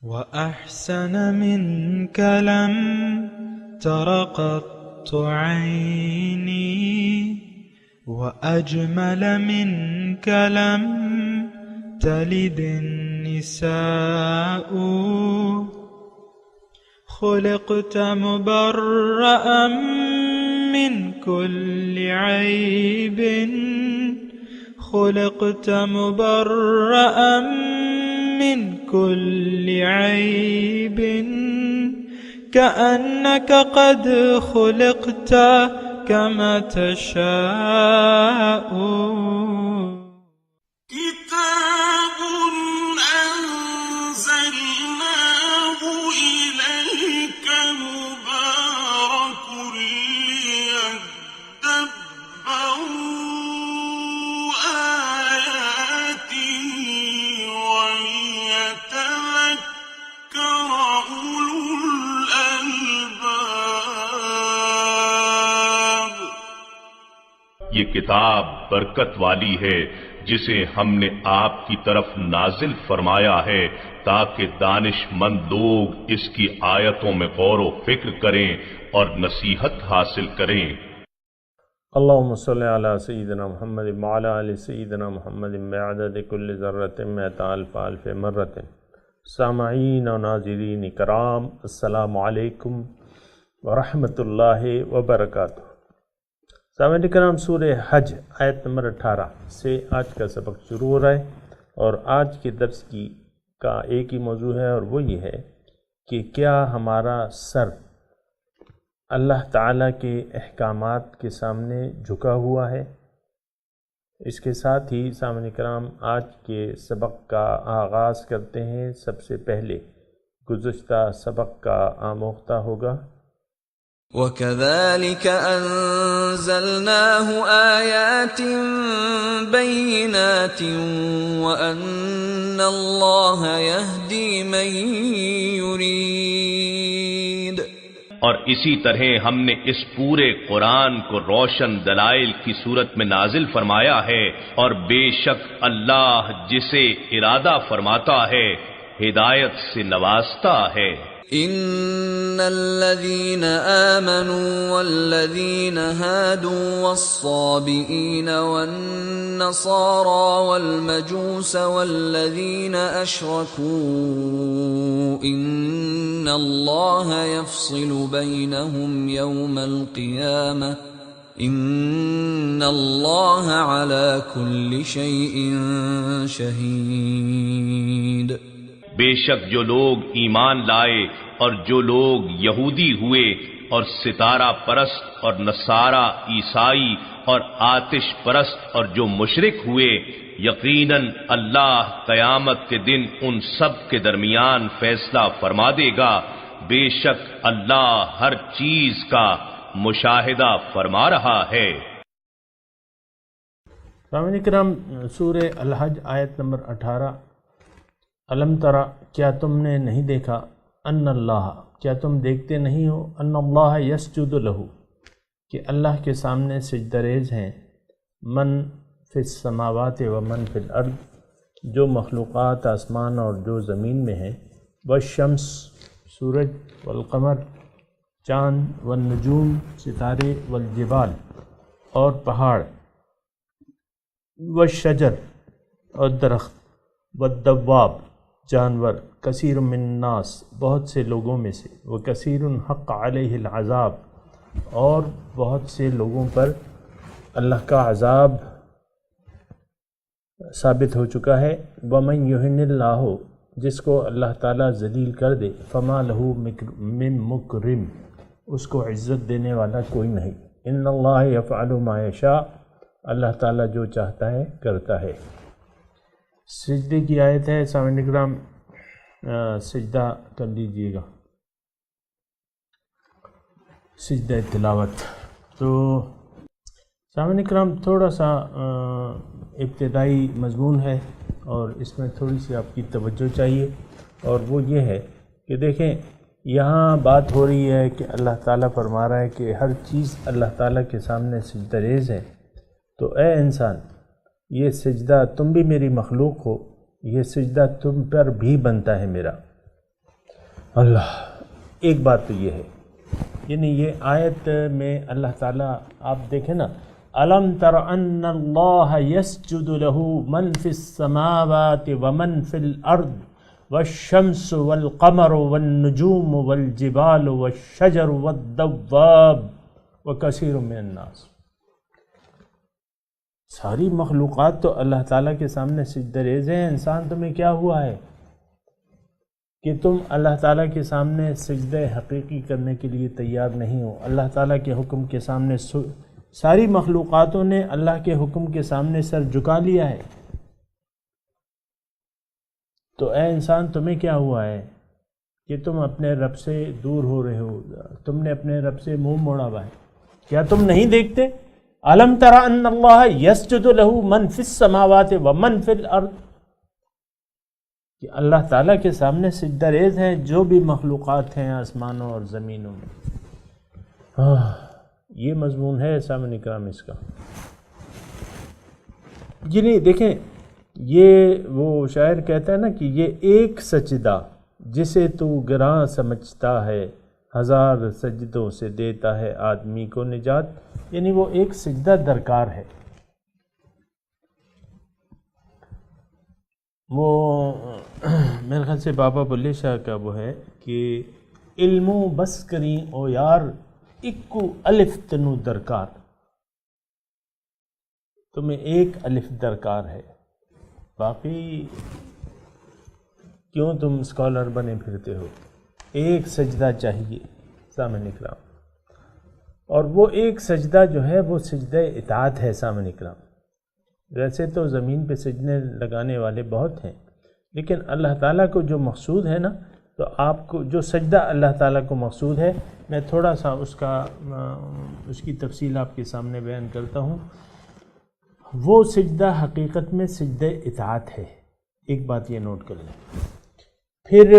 وأحسن منك لم تر قط عيني وأجمل منك لم تلد النساء خلقت مبرأ من كل عيب خلقت مبرأ من كل عيب كأنك قد خلقت كما تشاء كتاب أنزلناه إليك مبارك ليدبروا آياته وليتذكر أولو الألباب۔ یہ کتاب برکت والی ہے جسے ہم نے آپ کی طرف نازل فرمایا ہے تاکہ دانش مند لوگ اس کی آیتوں میں غور و فکر کریں اور نصیحت حاصل کریں۔ اللہم صلی علی سیدنا محمد وعلی آل سیدنا محمد بعدد کل ذرۃ مئۃ الف الف مرۃ۔ سامعین و ناظرین کرام، السلام علیکم ورحمۃ اللہ وبرکاتہ۔ سامعین کرام، سورہ حج آیت نمبر 18 سے آج کا سبق شروع ہو رہا ہے، اور آج کے درس کا ایک ہی موضوع ہے، اور وہ یہ ہے کہ کیا ہمارا سر اللہ تعالیٰ کے احکامات کے سامنے جھکا ہوا ہے؟ اس کے ساتھ ہی سامعین کرام آج کے سبق کا آغاز کرتے ہیں۔ سب سے پہلے گزشتہ سبق کا آموختہ ہوگا۔ وَكَذَلِكَ أَنزَلْنَاهُ آيَاتٍ بَيِّنَاتٍ وَأَنَّ اللَّهَ يَهْدِي مَن يُرِيدُ۔ اور اسی طرح ہم نے اس پورے قرآن کو روشن دلائل کی صورت میں نازل فرمایا ہے، اور بے شک اللہ جسے ارادہ فرماتا ہے ہدایت سے نوازتا ہے۔ ان الذين آمنوا والذين هادوا والصابئين والنصارى والمجوس والذين أشركوا إن الله يفصل بينهم يوم القيامة إن الله على كل شيء شهيد۔ بے شک جو لوگ ایمان لائے اور جو لوگ یہودی ہوئے اور ستارہ پرست اور نصارہ عیسائی اور آتش پرست اور جو مشرک ہوئے، یقیناً اللہ قیامت کے دن ان سب کے درمیان فیصلہ فرما دے گا۔ بے شک اللہ ہر چیز کا مشاہدہ فرما رہا ہے۔ سامعین کرام، سورہ الحج آیت نمبر 18۔ علم ترا، کیا تم نے نہیں دیکھا، ان اللہ، کیا تم دیکھتے نہیں ہو، ان اللہ یسجد لہ، کہ اللہ کے سامنے سجدہ ریز ہیں، من فی السماوات و من فی الارض، جو مخلوقات آسمان اور جو زمین میں ہیں، والشمس، سورج، والقمر، چاند، والنجوم، ستارے، والجبال، اور پہاڑ، والشجر، اور درخت، والدواب، جانور، کثیر من الناس، بہت سے لوگوں میں سے، وکثیر حق علیہ العذاب، اور بہت سے لوگوں پر اللہ کا عذاب ثابت ہو چکا ہے۔ ومن یہن اللہ، جس کو اللہ تعالیٰ ذلیل کر دے، فما لہ من مکرم، اس کو عزت دینے والا کوئی نہیں۔ ان اللہ یفعل ما یشاء، اللہ تعالیٰ جو چاہتا ہے کرتا ہے۔ سجدے کی آیت ہے، سامعین کرام سجدہ کر لیجئے گا، سجدہ تلاوت۔ تو سامعین کرام تھوڑا سا ابتدائی مضمون ہے، اور اس میں تھوڑی سی آپ کی توجہ چاہیے، اور وہ یہ ہے کہ دیکھیں یہاں بات ہو رہی ہے کہ اللہ تعالیٰ فرما رہا ہے کہ ہر چیز اللہ تعالیٰ کے سامنے سجدہ ریز ہے، تو اے انسان یہ سجدہ تم بھی میری مخلوق ہو، یہ سجدہ تم پر بھی بنتا ہے میرا، اللہ، ایک بات تو یہ ہے، یعنی یہ آیت میں اللہ تعالیٰ آپ دیکھیں نا، الم تر ان اللہ یسجد لہ من فی السماوات ومن فی الارض والشمس والقمر والنجوم والجبال والشجر والدواب وکثیر من الناس. ساری مخلوقات تو اللہ تعالیٰ کے سامنے سجدہ ریز ہیں. انسان تمہیں کیا ہوا ہے کہ تم اللہ تعالیٰ کے سامنے سجدہ حقیقی کرنے کے لیے تیار نہیں ہو؟ اللہ تعالیٰ کے حکم کے سامنے ساری مخلوقاتوں نے اللہ کے حکم کے سامنے سر جھکا لیا ہے. تو اے انسان تمہیں کیا ہوا ہے کہ تم اپنے رب سے دور ہو رہے ہو؟ تم نے اپنے رب سے منہ موڑا ہوا ہے. کیا تم نہیں دیکھتے؟ الم تر ان اللہ یسجد لہ من فی السماوات ومن فی الارض، کہ اللہ تعالیٰ کے سامنے سجدہ ریز ہیں جو بھی مخلوقات ہیں آسمانوں اور زمینوں میں. یہ مضمون ہے سامعین کرام اس کا. یعنی دیکھیں، یہ وہ شاعر کہتا ہے نا کہ یہ ایک سجدہ جسے تو گراں سمجھتا ہے، ہزار سجدوں سے دیتا ہے آدمی کو نجات. یعنی وہ ایک سجدہ درکار ہے. وہ میرے خیال سے بابا بلے شاہ کا وہ ہے کہ علمو بس کریں او یار اکو الف تنو درکار. تمہیں ایک الف درکار ہے، باقی کیوں تم اسکالر بنے پھرتے ہو؟ ایک سجدہ چاہیے سامعین کرام. اور وہ ایک سجدہ جو ہے وہ سجدہ اطاعت ہے سامعین کرام. ویسے تو زمین پہ سجدے لگانے والے بہت ہیں، لیکن اللہ تعالیٰ کو جو مقصود ہے نا، تو آپ کو جو سجدہ اللہ تعالیٰ کو مقصود ہے، میں تھوڑا سا اس کی تفصیل آپ کے سامنے بیان کرتا ہوں. وہ سجدہ حقیقت میں سجدہ اطاعت ہے. ایک بات یہ نوٹ کر لیں. پھر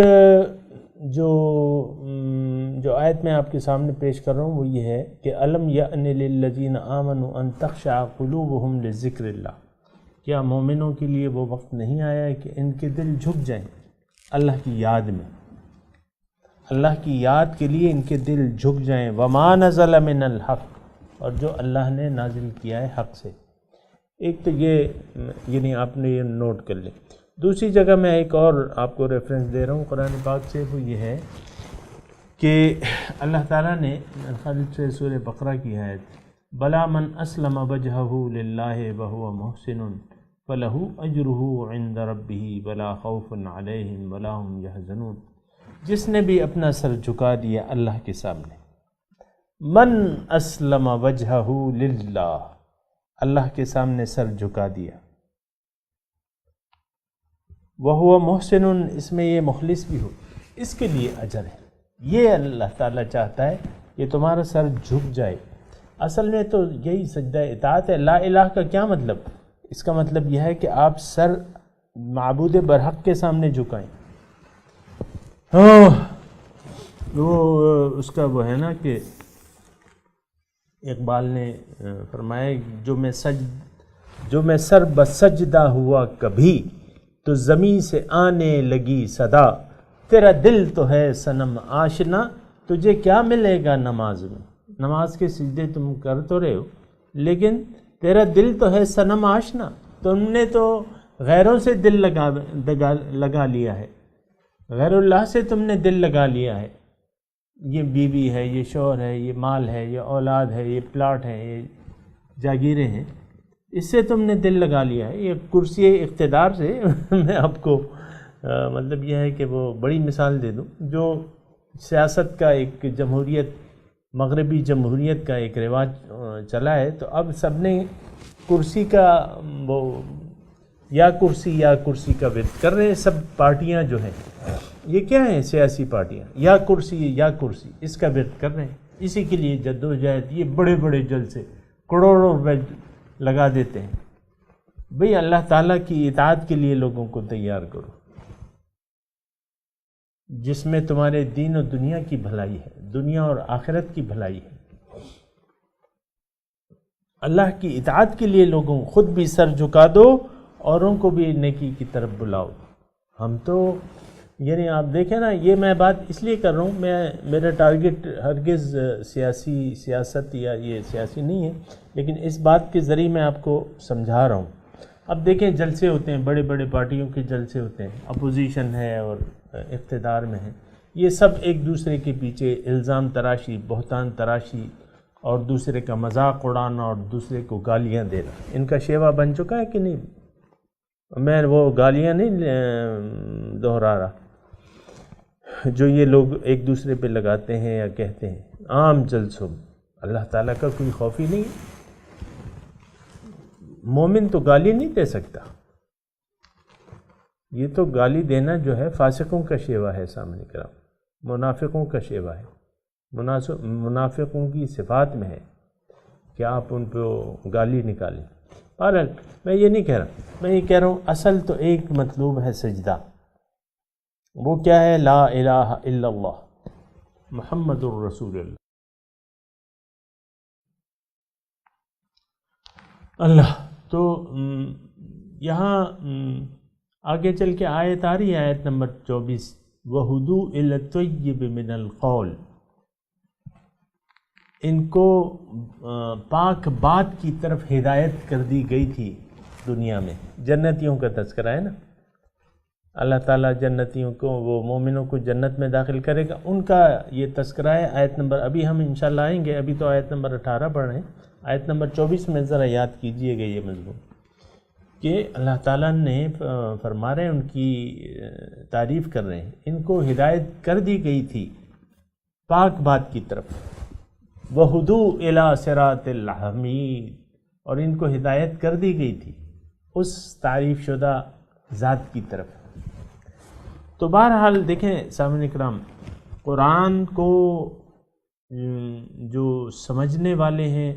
جو آیت میں آپ کے سامنے پیش کر رہا ہوں وہ یہ ہے کہ الم یأن للذین آمنوا ان تخشع قلوبہم لذکر اللہ. کیا مومنوں کے لیے وہ وقت نہیں آیا ہے کہ ان کے دل جھک جائیں اللہ کی یاد میں؟ اللہ کی یاد کے لیے ان کے دل جھک جائیں. وما نزل من الحق، اور جو اللہ نے نازل کیا ہے حق سے. ایک تو یہ یعنی آپ نے یہ نوٹ کر لیں. دوسری جگہ میں ایک اور آپ کو ریفرنس دے رہا ہوں قرآن پاک سے، وہ یہ ہے کہ اللہ تعالیٰ نے خالد سے سورہ بقرہ کی آیت، بلا من اسلم وجہہ للہ وہو محسن فلہ اجرہ عند ربہ ولا خوف علیہم ولا ہم یحزنون. جس نے بھی اپنا سر جھکا دیا اللہ کے سامنے، من اسلم وجہہ للہ، اللہ کے سامنے سر جھکا دیا، وہو محسن، اس میں یہ مخلص بھی ہو، اس کے لیے اجر ہے. یہ اللہ تعالیٰ چاہتا ہے کہ تمہارا سر جھک جائے. اصل میں تو یہی سجدہ اطاعت ہے. لا الہ کا کیا مطلب؟ اس کا مطلب یہ ہے کہ آپ سر معبود برحق کے سامنے جھکائیں. وہ اس کا وہ ہے نا کہ اقبال نے فرمایا، جو میں سر بسجدہ ہوا کبھی تو زمین سے آنے لگی صدا، تیرا دل تو ہے صنم آشنا، تجھے کیا ملے گا نماز میں. نماز کے سجدے تم کر تو رہے ہو، لیکن تیرا دل تو ہے صنم آشنا. تم نے تو غیروں سے دل لگا لیا ہے، غیر اللہ سے تم نے دل لگا لیا ہے. یہ بیوی ہے، یہ شوہر ہے، یہ مال ہے، یہ اولاد ہے، یہ پلاٹ ہے، یہ جاگیریں ہیں، اس سے تم نے دل لگا لیا ہے. یہ کرسی اقتدار سے میں آپ کو مطلب یہ ہے کہ وہ بڑی مثال دے دوں. جو سیاست کا ایک جمہوریت، مغربی جمہوریت کا ایک رواج چلا ہے، تو اب سب نے کرسی کا وہ یا کرسی کا ورد کر رہے ہیں. سب پارٹیاں جو ہیں یہ کیا ہیں؟ سیاسی پارٹیاں، یا کرسی اس کا ورد کر رہے ہیں. اسی کے لیے جدوجہد یہ بڑے بڑے جلسے کروڑوں روپے لگا دیتے ہیں. بھئی اللہ تعالیٰ کی اطاعت کے لیے لوگوں کو تیار کرو، جس میں تمہارے دین و دنیا کی بھلائی ہے، دنیا اور آخرت کی بھلائی ہے. اللہ کی اطاعت کے لیے لوگوں خود بھی سر جھکا دو، اوروں کو بھی نیکی کی طرف بلاؤ. ہم تو یعنی آپ دیکھیں نا، یہ میں بات اس لیے کر رہا ہوں، میرا ٹارگٹ ہرگز سیاست یا یہ سیاسی نہیں ہے، لیکن اس بات کے ذریعے میں آپ کو سمجھا رہا ہوں۔ اب دیکھیں جلسے ہوتے ہیں، بڑے بڑے پارٹیوں کے جلسے ہوتے ہیں، اپوزیشن ہے اور اقتدار میں ہے، یہ سب ایک دوسرے کے پیچھے الزام تراشی، بہتان تراشی اور دوسرے کا مذاق اڑانا اور دوسرے کو گالیاں دینا ان کا شیوا بن چکا ہے کہ نہیں؟ میں وہ گالیاں نہیں دہرا رہا جو یہ لوگ ایک دوسرے پہ لگاتے ہیں یا کہتے ہیں عام جلسوں میں۔ اللہ تعالیٰ کا کوئی خوف ہی نہیں، مومن تو گالی نہیں دے سکتا، یہ تو گالی دینا جو ہے فاسقوں کا شیوا ہے، سامنے کرام منافقوں کا شیوا ہے، منافقوں کی صفات میں ہے کہ آپ ان پہ گالی نکالیں۔ بہرحال میں یہ نہیں کہہ رہا، میں یہ کہہ رہا ہوں اصل تو ایک مطلوب ہے سجدہ، وہ کیا ہے؟ لا الہ الا اللہ محمد الرسول اللہ۔ اللہ تو یہاں آگے چل کے آیت آ رہی ہے، آیت نمبر 24، وَهُدُوا إِلَى الطَّيِّبِ مِنَ الْقَوْلِ، ان کو پاک بات کی طرف ہدایت کر دی گئی تھی دنیا میں۔ جنتیوں کا تذکرہ ہے نا، اللہ تعالیٰ جنتیوں کو، وہ مومنوں کو جنت میں داخل کرے گا، ان کا یہ تذکرہ ہے۔ آیت نمبر، ابھی ہم انشاءاللہ آئیں گے، ابھی تو آیت نمبر 18 پڑھ رہے ہیں، آیت نمبر 24 میں ذرا یاد کیجئے گا یہ مضمون کہ اللہ تعالیٰ نے فرما رہے ہیں، ان کی تعریف کر رہے ہیں، ان کو ہدایت کر دی گئی تھی پاک بات کی طرف، وَهُدُوا إِلَى صِرَاطِ الْحَمِيدِ، اور ان کو ہدایت کر دی گئی تھی اس تعریف شدہ ذات کی طرف۔ تو بہرحال دیکھیں سامعین کرام، قرآن کو جو سمجھنے والے ہیں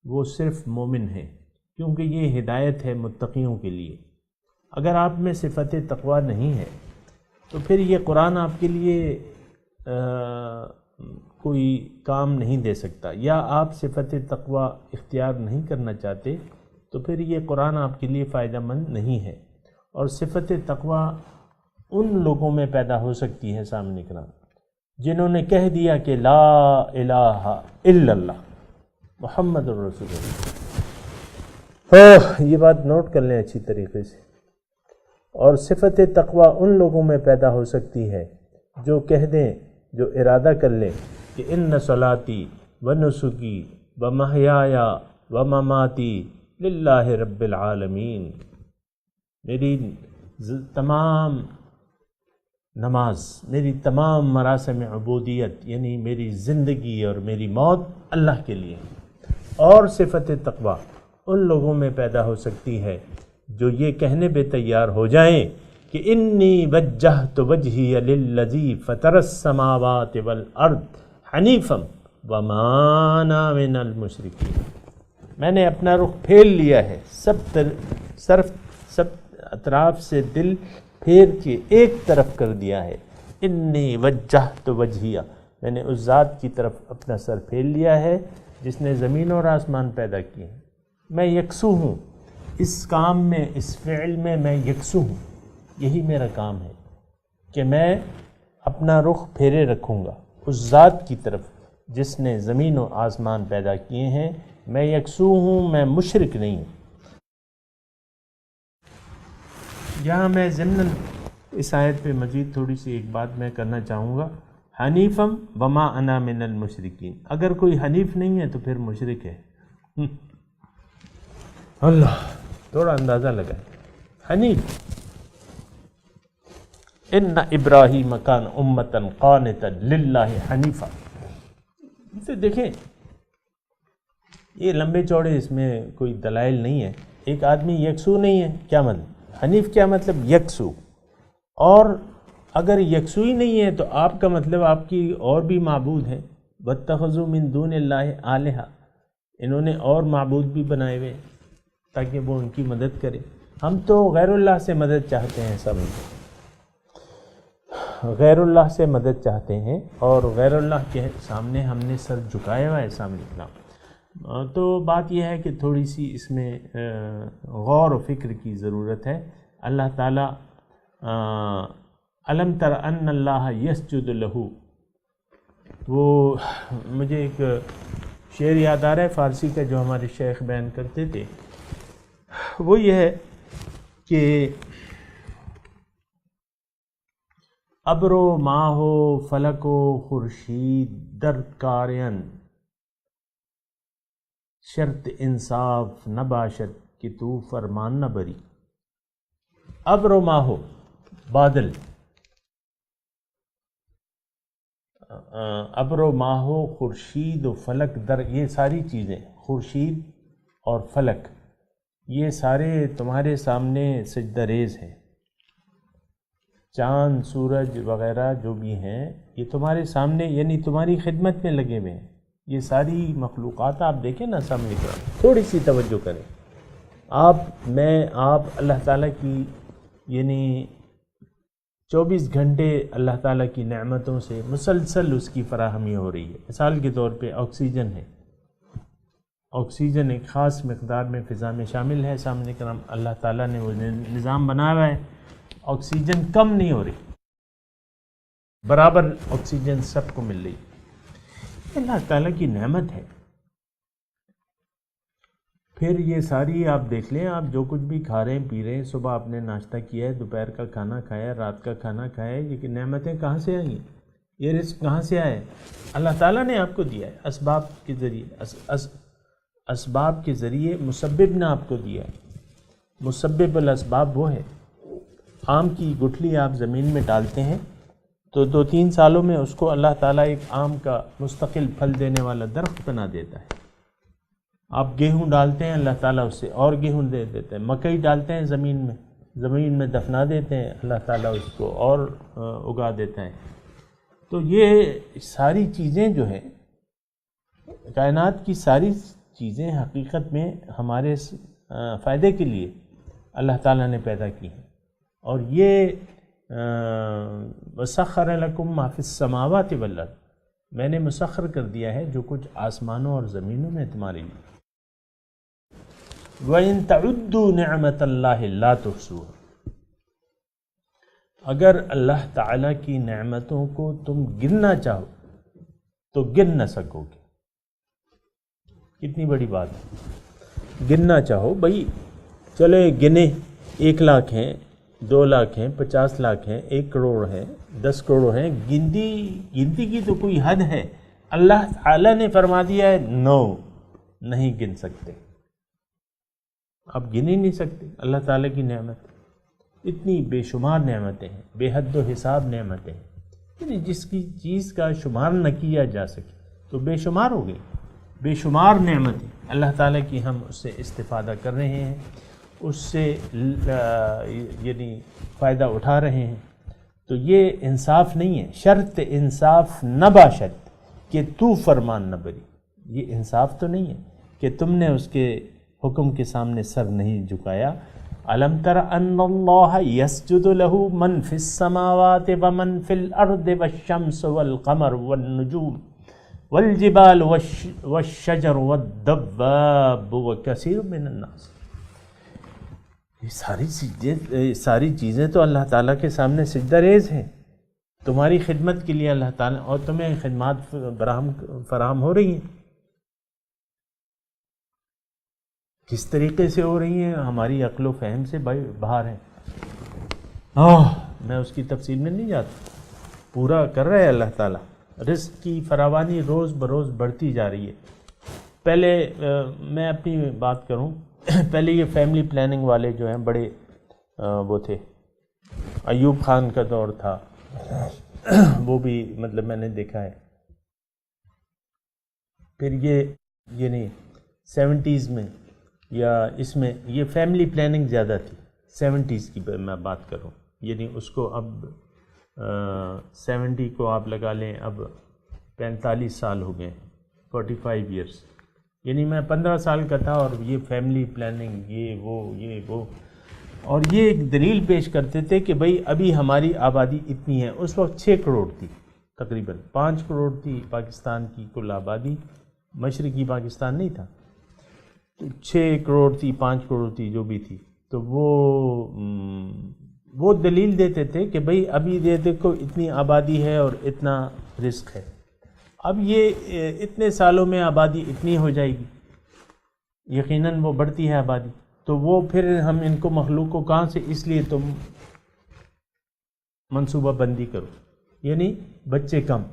وہ صرف مومن ہیں، کیونکہ یہ ہدایت ہے متقیوں کے لیے۔ اگر آپ میں صفت تقوی نہیں ہے تو پھر یہ قرآن آپ کے لیے کوئی کام نہیں دے سکتا، یا آپ صفت تقوی اختیار نہیں کرنا چاہتے تو پھر یہ قرآن آپ کے لیے فائدہ مند نہیں ہے۔ اور صفت تقوی ان لوگوں میں پیدا ہو سکتی ہے سامنے کرام جنہوں نے کہہ دیا کہ لا الہ الا اللہ محمد الرسول اللہ۔ یہ بات نوٹ کر لیں اچھی طریقے سے۔ اور صفت تقوی ان لوگوں میں پیدا ہو سکتی ہے جو کہہ دیں، جو ارادہ کر لیں کہ ان صلاتی و نسکی و محیایا و مماتی للہ رب العالمین، میری تمام نماز، میری تمام مراسم عبودیت، یعنی میری زندگی اور میری موت اللہ کے لیے۔ اور صفت تقوی ان لوگوں میں پیدا ہو سکتی ہے جو یہ کہنے پہ تیار ہو جائیں کہ انی وجہت وجہی للذی فطر السماوات والارض حنیفا وما انا من المشرکین، میں نے اپنا رخ پھیر لیا ہے، سب اطراف سے دل پھیر کے ایک طرف کر دیا ہے۔ انی وجہت وجہیہ، میں نے اس ذات کی طرف اپنا سر پھیر لیا ہے جس نے زمین اور آسمان پیدا کیے ہیں۔ میں یکسو ہوں اس کام میں، اس فعل میں یکسو ہوں، یہی میرا کام ہے کہ میں اپنا رخ پھیرے رکھوں گا اس ذات کی طرف جس نے زمین و آسمان پیدا کیے ہیں۔ میں یکسو ہوں، میں مشرک نہیں ہوں۔ یہاں میں ضمناً اس آیت پہ مزید تھوڑی سی ایک بات میں کرنا چاہوں گا، حنیفم وما انا من المشرکین، اگر کوئی حنیف نہیں ہے تو پھر مشرک ہے۔ اللہ تھوڑا اندازہ لگائے، حنیف، ان ابراہیم کان امتا قانتا للہ حنیفا۔ اسے دیکھیں، یہ لمبے چوڑے اس میں کوئی دلائل نہیں ہے۔ ایک آدمی یکسو نہیں ہے، کیا مطلب؟ حنیف کیا مطلب؟ یکسو۔ اور اگر یکسو ہی نہیں ہے تو آپ کا مطلب آپ کی اور بھی معبود ہیں، واتخذوا من دون اللہ آلہہ، انہوں نے اور معبود بھی بنائے ہوئے تاکہ وہ ان کی مدد کرے۔ ہم تو غیر اللہ سے مدد چاہتے ہیں، سب غیر اللہ سے مدد چاہتے ہیں اور غیر اللہ کے سامنے ہم نے سر جھکایا ہوا ہے سامنے اسلام۔ تو بات یہ ہے کہ تھوڑی سی اس میں غور و فکر کی ضرورت ہے۔ اللہ تعالیٰ علم تر ان اللہ یسجد لہو، وہ مجھے ایک شعر یاد آ رہا ہے فارسی کا جو ہمارے شیخ بیان کرتے تھے، وہ یہ ہے کہ ابر و ماہ و فلک و خورشید در کارین، شرط انصاف نہ باشد کہ تو فرمان نہ بری۔ ابر و ماہ و بادل، ابر و ماہ و خورشید و فلک در، یہ ساری چیزیں خورشید اور فلک یہ سارے تمہارے سامنے سجدہ ریز ہیں، چاند سورج وغیرہ جو بھی ہیں یہ تمہارے سامنے یعنی تمہاری خدمت میں لگے ہوئے ہیں۔ یہ ساری مخلوقات آپ دیکھیں نا سامنے کی، تھوڑی سی توجہ کریں، آپ اللہ تعالیٰ کی یعنی 24 گھنٹے اللہ تعالیٰ کی نعمتوں سے مسلسل اس کی فراہمی ہو رہی ہے۔ مثال کے طور پہ آکسیجن ہے، آکسیجن ایک خاص مقدار میں فضا میں شامل ہے، سامنے کرام اللہ تعالیٰ نے وہ نظام بنایا ہوا ہے، آکسیجن کم نہیں ہو رہی، برابر آکسیجن سب کو مل رہی، اللہ تعالیٰ کی نعمت ہے۔ پھر یہ ساری آپ دیکھ لیں، آپ جو کچھ بھی کھا رہے ہیں پی رہے ہیں، صبح آپ نے ناشتہ کیا ہے، دوپہر کا کھانا کھایا، رات کا کھانا کھایا، یہ نعمتیں کہاں سے آئیں؟ یہ رزق کہاں سے آئے؟ اللہ تعالیٰ نے آپ کو دیا ہے، اسباب کے ذریعے، اسباب کے ذریعے مسبب نے آپ کو دیا ہے۔ مسبب الاسباب وہ ہے، آم کی گٹھلی آپ زمین میں ڈالتے ہیں تو 2-3 سالوں میں اس کو اللہ تعالیٰ ایک آم کا مستقل پھل دینے والا درخت بنا دیتا ہے۔ آپ گیہوں ڈالتے ہیں، اللہ تعالیٰ اس سے اور گیہوں دے دیتے ہیں۔ مکئی ڈالتے ہیں زمین میں دفنا دیتے ہیں، اللہ تعالیٰ اس کو اور اگا دیتا ہے۔ تو یہ ساری چیزیں جو ہیں، کائنات کی ساری چیزیں حقیقت میں ہمارے فائدے کے لیے اللہ تعالیٰ نے پیدا کی ہیں، اور یہ وَسَخَّرَ لَكُم مَّا فِي السَّمَاوَاتِ وَالْأَرْضِ، میں نے مسخر کر دیا ہے جو کچھ آسمانوں اور زمینوں میں تمہارے لیے۔ وَإِن تَعُدُّوا نِعْمَةَ اللَّهِ لَا تُحْصُوهَا، اگر اللہ تعالیٰ کی نعمتوں کو تم گننا چاہو تو گن نہ سکو گے۔ کتنی بڑی بات ہے، گننا چاہو بھائی، چلے گنے 1 لاکھ ہیں، 2 لاکھ ہیں، 50 لاکھ ہیں، 1 کروڑ ہیں، 10 کروڑ ہیں، گنتی کی تو کوئی حد ہے؟ اللہ تعالیٰ نے فرما دیا ہے نو، نہیں گن سکتے، آپ گن ہی نہیں سکتے۔ اللہ تعالیٰ کی نعمت اتنی بے شمار نعمتیں ہیں، بے حد و حساب نعمتیں ہیں، یعنی جس کی چیز کا شمار نہ کیا جا سکے تو بے شمار ہو گئی، بے شمار نعمتیں اللہ تعالیٰ کی، ہم اس سے استفادہ کر رہے ہیں، اس سے یعنی فائدہ اٹھا رہے ہیں۔ تو یہ انصاف نہیں ہے، شرط انصاف نہ باشد کہ تو فرمان نہ بری، یہ انصاف تو نہیں ہے کہ تم نے اس کے حکم کے سامنے سر نہیں جھکایا۔ الم تر ان اللہ یسجد لہ من فی السماوات ومن فی الارض والشمس والقمر والنجوم والجبال والشجر والدواب وکثیر من الناس، یہ ساری چیزیں تو اللہ تعالیٰ کے سامنے سجدہ ریز ہیں، تمہاری خدمت کے لیے اللہ تعالیٰ، اور تمہیں خدمات فراہم ہو رہی ہیں۔ کس طریقے سے ہو رہی ہیں ہماری عقل و فہم سے باہر ہیں، میں اس کی تفصیل میں نہیں جاتا، پورا کر رہا ہے اللہ تعالیٰ، رزق کی فراوانی روز بروز بڑھتی جا رہی ہے۔ پہلے میں اپنی بات کروں، پہلے یہ فیملی پلاننگ والے جو ہیں بڑے وہ تھے، ایوب خان کا دور تھا، وہ بھی مطلب میں نے دیکھا ہے۔ پھر یہ یعنی 70s میں یا اس میں یہ فیملی پلاننگ زیادہ تھی، 70s کی میں بات کروں، یعنی اس کو اب 70 کو آپ لگا لیں، اب 45 سال ہو گئے، 45 ایئرس، یعنی میں 15 سال کا تھا اور یہ فیملی پلاننگ یہ وہ، اور یہ ایک دلیل پیش کرتے تھے کہ بھئی ابھی ہماری آبادی اتنی ہے، اس وقت 6 کروڑ تھی، تقریباً 5 کروڑ تھی پاکستان کی کل آبادی، مشرقی پاکستان نہیں تھا، تو 6 کروڑ تھی، 5 کروڑ تھی، جو بھی تھی، تو وہ وہ دلیل دیتے تھے کہ بھئی ابھی یہ دیکھو اتنی آبادی ہے اور اتنا رزق ہے، اب یہ اتنے سالوں میں آبادی اتنی ہو جائے گی، یقیناً وہ بڑھتی ہے آبادی، تو وہ پھر ہم ان کو مخلوق کو کہاں سے، اس لیے تم منصوبہ بندی کرو، یعنی بچے کم،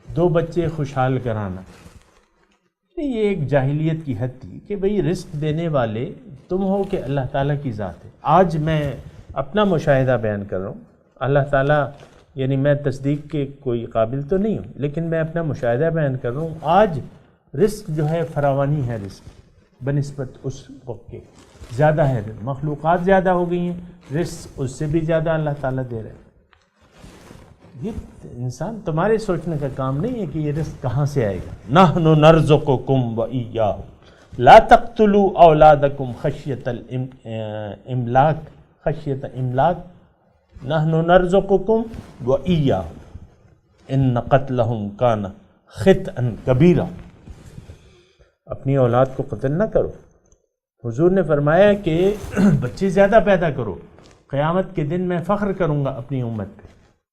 2 بچے خوشحال کرانا۔ یہ ایک جاہلیت کی حد تھی کہ بھئی رزق دینے والے تم ہو کہ اللہ تعالیٰ کی ذات ہے۔ آج میں اپنا مشاہدہ بیان کر رہا ہوں، اللہ تعالیٰ یعنی میں تصدیق کے کوئی قابل تو نہیں ہوں، لیکن میں اپنا مشاہدہ بیان کر رہا ہوں۔ آج رزق جو ہے فراوانی ہے، رزق بنسبت اس وقت کے زیادہ ہے، مخلوقات زیادہ ہو گئی ہیں، رزق اس سے بھی زیادہ اللہ تعالیٰ دے رہے ہیں۔ یہ انسان تمہارے سوچنے کا کام نہیں ہے کہ یہ رزق کہاں سے آئے گا۔ نحن نرزقکم وإیاہ لا تقتلوا اولادکم خشیۃ الاملاک، خشیۃ املاک، نحن نرزقکم وإیاہ ان قتلہم کان خطئا کبیرا۔ اپنی اولاد کو قتل نہ کرو۔ حضور نے فرمایا کہ بچے زیادہ پیدا کرو، قیامت کے دن میں فخر کروں گا اپنی امت پہ،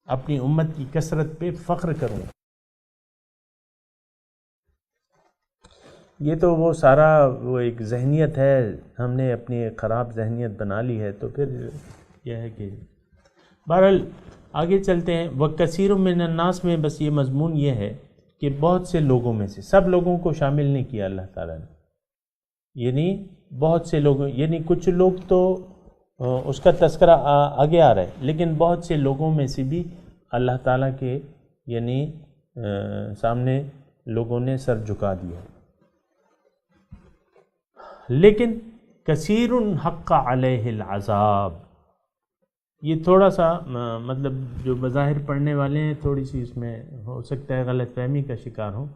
اپنی امت کی کثرت پہ فخر کروں گا۔ یہ تو وہ سارا وہ ایک ذہنیت ہے، ہم نے اپنی ایک خراب ذہنیت بنا لی ہے، تو پھر یہ ہے کہ بہرحال آگے چلتے ہیں۔ وَكَثِيرٌ مِّنَ النَّاسِ میں بس یہ مضمون یہ ہے کہ بہت سے لوگوں میں سے، سب لوگوں کو شامل نہیں کیا اللہ تعالیٰ نے، یعنی بہت سے لوگوں، یعنی کچھ لوگ تو اس کا تذکرہ آگے آ رہا ہے، لیکن بہت سے لوگوں میں سے بھی اللہ تعالیٰ کے یعنی سامنے لوگوں نے سر جھکا دیا۔ لیکن کثیر حق علیہ العذاب، یہ تھوڑا سا مطلب جو بظاہر پڑھنے والے ہیں تھوڑی سی اس میں ہو سکتا ہے غلط فہمی کا شکار ہوں،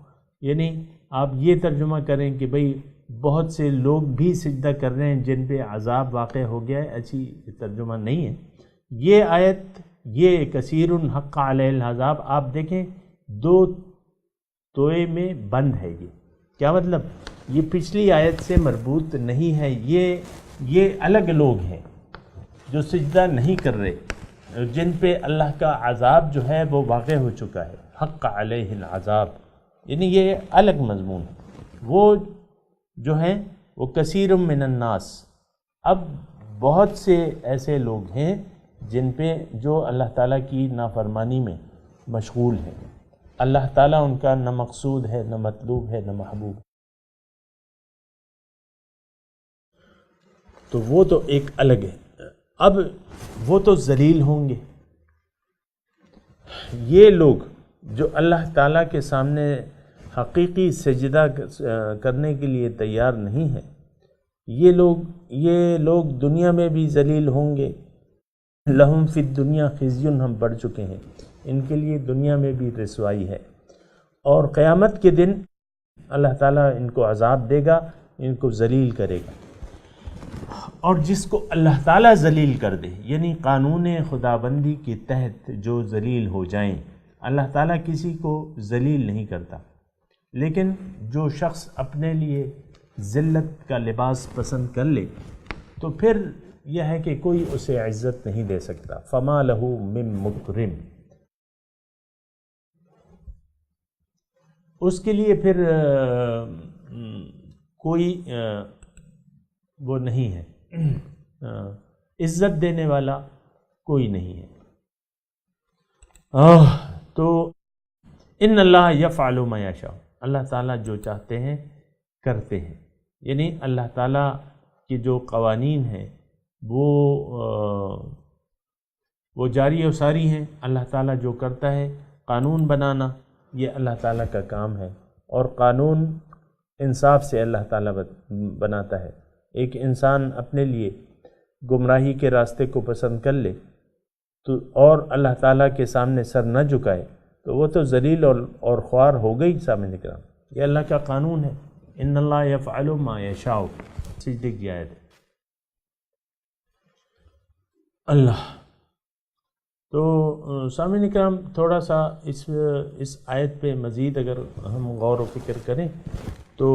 یعنی آپ یہ ترجمہ کریں کہ بھئی بہت سے لوگ بھی سجدہ کر رہے ہیں جن پہ عذاب واقع ہو گیا ہے، اچھی ترجمہ نہیں ہے یہ آیت۔ یہ کثیر حق علیہ العذاب آپ دیکھیں 2 توئے میں بند ہے، یہ کیا مطلب؟ یہ پچھلی آیت سے مربوط نہیں ہے، یہ الگ لوگ ہیں جو سجدہ نہیں کر رہے، جن پہ اللہ کا عذاب جو ہے وہ واقع ہو چکا ہے، حق علیہ العذاب، یعنی یہ الگ مضمون ہے۔ وہ جو ہیں وہ کثیر من الناس، اب بہت سے ایسے لوگ ہیں جن پہ جو اللہ تعالیٰ کی نافرمانی میں مشغول ہیں، اللہ تعالیٰ ان کا نہ مقصود ہے، نہ مطلوب ہے، نہ محبوب۔ تو وہ تو ایک الگ ہے۔ اب وہ تو ذلیل ہوں گے، یہ لوگ جو اللہ تعالیٰ کے سامنے حقیقی سجدہ کرنے کے لیے تیار نہیں ہیں، یہ لوگ دنیا میں بھی ذلیل ہوں گے۔ لہم فی الدنیا خزی، ہم پڑھ چکے ہیں، ان کے لیے دنیا میں بھی رسوائی ہے، اور قیامت کے دن اللہ تعالیٰ ان کو عذاب دے گا، ان کو ذلیل کرے گا۔ اور جس کو اللہ تعالیٰ ذلیل کر دے، یعنی قانون خدابندی کے تحت جو ذلیل ہو جائیں، اللہ تعالیٰ کسی کو ذلیل نہیں کرتا، لیکن جو شخص اپنے لیے ذلت کا لباس پسند کر لے تو پھر یہ ہے کہ کوئی اسے عزت نہیں دے سکتا۔ فما لہ من مکرم، اس کے لیے پھر کوئی وہ نہیں ہے، عزت دینے والا کوئی نہیں ہے۔ تو ان اللہ یفعل ما یشاء، اللہ تعالیٰ جو چاہتے ہیں کرتے ہیں، یعنی اللہ تعالیٰ کے جو قوانین ہیں وہ جاری و ساری ہیں۔ اللہ تعالیٰ جو کرتا ہے قانون بنانا، یہ اللہ تعالیٰ کا کام ہے، اور قانون انصاف سے اللہ تعالیٰ بناتا ہے۔ ایک انسان اپنے لیے گمراہی کے راستے کو پسند کر لے تو اور اللہ تعالیٰ کے سامنے سر نہ جھکائے تو وہ تو ذلیل اور خوار ہو گئی سامنے کرام۔ یہ اللہ کا قانون ہے، ان اللہ یفعل ما یشاء، سجدے کی آیت ہے۔ اللہ تو سامعین کرام تھوڑا سا اس آیت پہ مزید اگر ہم غور و فکر کریں تو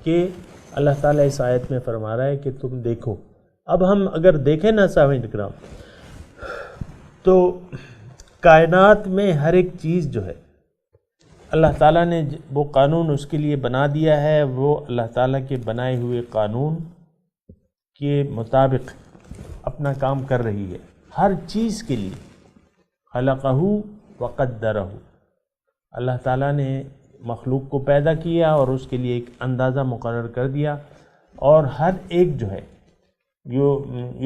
کہ اللہ تعالیٰ اس آیت میں فرما رہا ہے کہ تم دیکھو اب ہم اگر دیکھیں نا سامعین کرام، تو کائنات میں ہر ایک چیز جو ہے اللہ تعالیٰ نے وہ قانون اس کے لیے بنا دیا ہے، وہ اللہ تعالیٰ کے بنائے ہوئے قانون کے مطابق اپنا کام کر رہی ہے ہر چیز کے لیے۔ خلقہ وقدرہ، اللہ تعالیٰ نے مخلوق کو پیدا کیا اور اس کے لیے ایک اندازہ مقرر کر دیا، اور ہر ایک جو ہے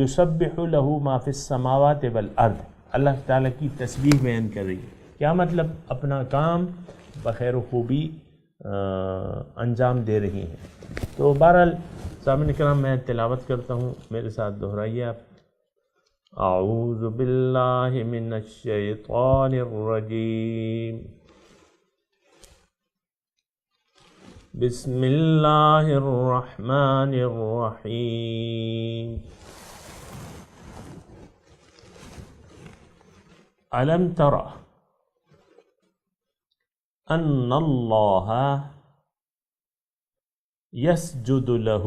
یسبح لہ ما فی السماوات والارض، اللہ تعالیٰ کی تسبیح بیان کر رہی ہے۔ کیا مطلب؟ اپنا کام بخیر و خوبی انجام دے رہی ہیں۔ تو بہرحال سامعین کرام، میں تلاوت کرتا ہوں، میرے ساتھ دہرائیے آپ۔ اعوذ باللہ من الشیطان الرجیم، بسم اللہ الرحمن الرحیم۔ الم تر ان اللہ یسجد لہ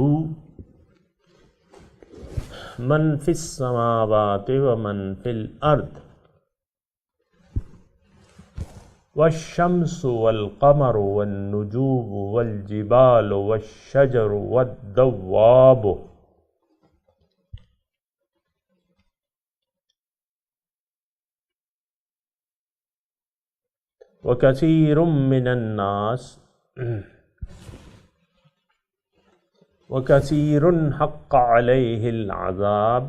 من فی السماوات ومن فی الارض والشمس والقمر والنجوم والجبال والشجر والدواب وكثير من الناس وكثير حق عليه العذاب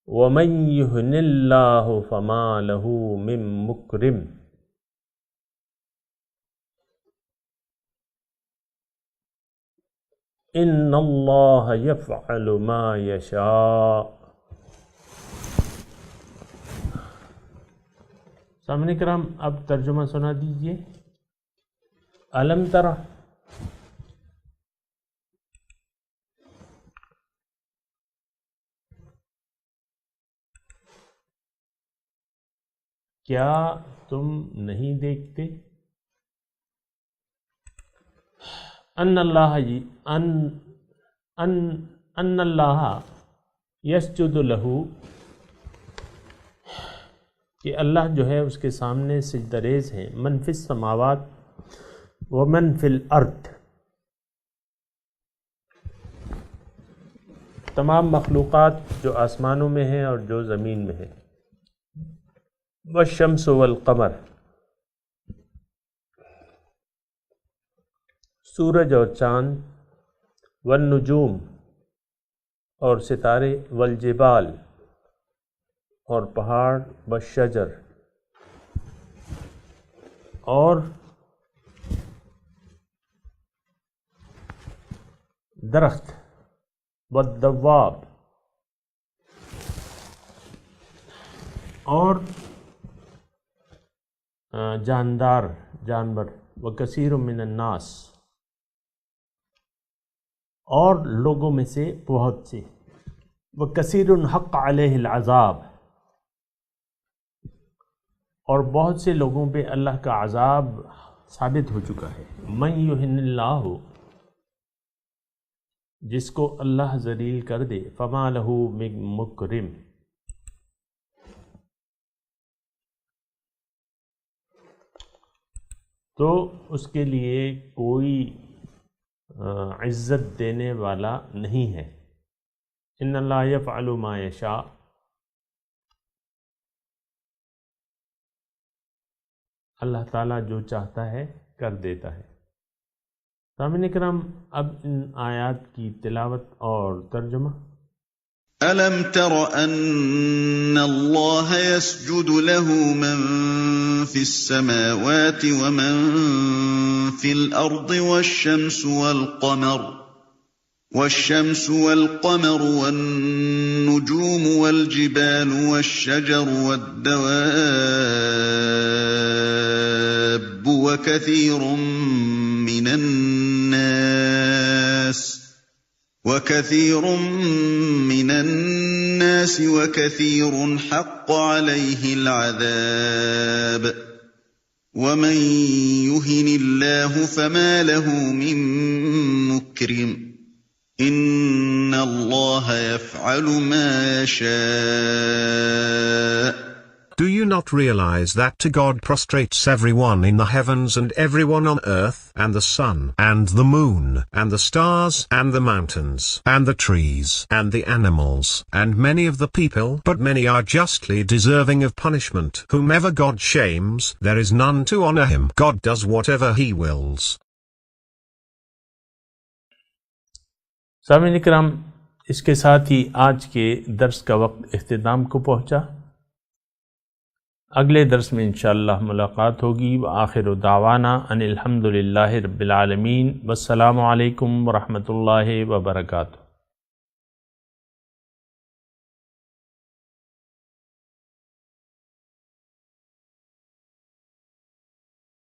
ومن يهن الله فما له من مكرم ان اللہ یفعل ما یشاء۔ سامعین کرام، اب ترجمہ سنا دیجئے۔ الم تر، کیا تم نہیں دیکھتے؟ ان اللہ یسجد لہ، کہ اللہ جو ہے اس کے سامنے سجدہ ریز ہیں، من فی السماوات ومن فی الارض، تمام مخلوقات جو آسمانوں میں ہیں اور جو زمین میں ہیں، والشمس والقمر، سورج اور چاند، والنجوم اور ستارے، والجبال اور پہاڑ، والشجر اور درخت، والدواب اور جاندار جانور، وکثیر من الناس اور لوگوں میں سے بہت سے، وکثیر حق علیہ العذاب اور بہت سے لوگوں پہ اللہ کا عذاب ثابت ہو چکا ہے۔ من یہن اللہ، جس کو اللہ ذلیل کر دے، فما لہ من مکرم، تو اس کے لیے کوئی عزت دینے والا نہیں ہے۔ ان اللہ یفعل ما یشاء، اللہ تعالیٰ جو چاہتا ہے کر دیتا ہے۔ سامعین کرام، اب ان آیات کی تلاوت اور ترجمہ۔ أَلَمْ تَرَ أَنَّ اللَّهَ يَسْجُدُ لَهُ مَن فِي السَّمَاوَاتِ وَمَن فِي الْأَرْضِ وَالشَّمْسُ وَالْقَمَرُ وَالنُّجُومُ وَالْجِبَالُ وَالشَّجَرُ وَالدَّوَابُّ وَكَثِيرٌ مِّنَ النَّاسِ وَكَثِيرٌ حَقَّ عَلَيْهِ الْعَذَابُ ومن يهن الله فما له من مكرم ان الله يفعل ما يشاء. Do you not realize that to God prostrates everyone in the heavens and everyone on earth, and the sun, and the moon, and the stars, and the mountains, and the trees, and the animals, and many of the people, but many are justly deserving of punishment. Whomever God shames, there is none to honor him. God does whatever he wills. سامعین کرام، اس کے ساتھ ہی آج کے درس کا وقت اختتام کو پہنچا۔ اگلے درس میں انشاءاللہ ملاقات ہوگی۔ وآخر دعوانا ان الحمد للہ رب العالمین، والسلام علیکم ورحمۃ اللہ وبرکاتہ۔